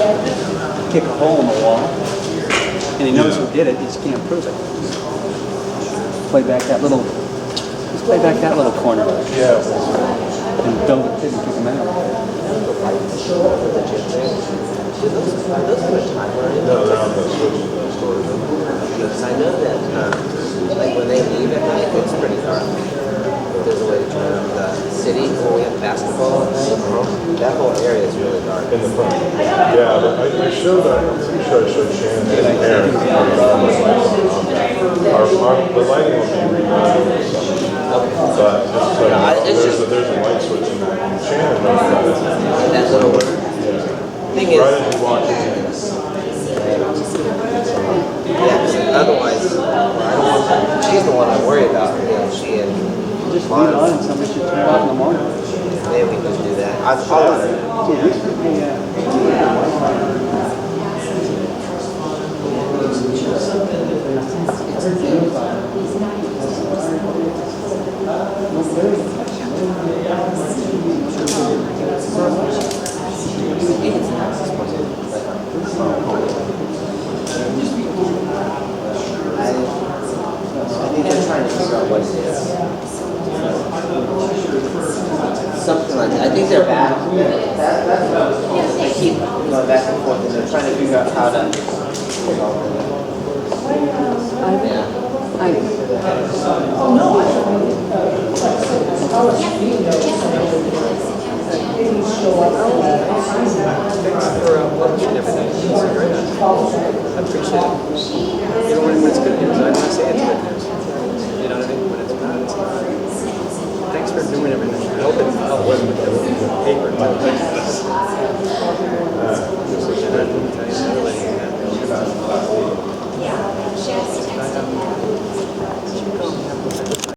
kick a hole in the wall, and he knows who did it, he just can't prove it. Play back that little Play back that little corner. Yeah. And don't kick them out. No, they're on the switch storage room. Because I know that, like when they leave at night, it's pretty dark. There's a way to turn on the city where we have basketball at night. That whole area is really dark. In the front. Yeah, but I showed, I'm pretty sure I showed Shannon and Aaron. The lighting will be redone this summer. But just so you know, there's a light switch in there. Shannon knows about it. That little one. Yeah. Thing is, Right as you walk in. yeah, 'cause otherwise, I don't want, she's the one I worry about. You know, she and Just leave it on and somebody should turn it off in the morning. maybe we can just do that. I'll let her. Dude, we should be, I think they're trying to figure out what it is. Something like that. I think they're bad. They keep going back and forth and they're trying to figure out how to. I appreciate it. You know, when it's good news, I want to say it's good news. You know what I mean? When it's not, it's not. Thanks for doing everything. I hope it wasn't the paper.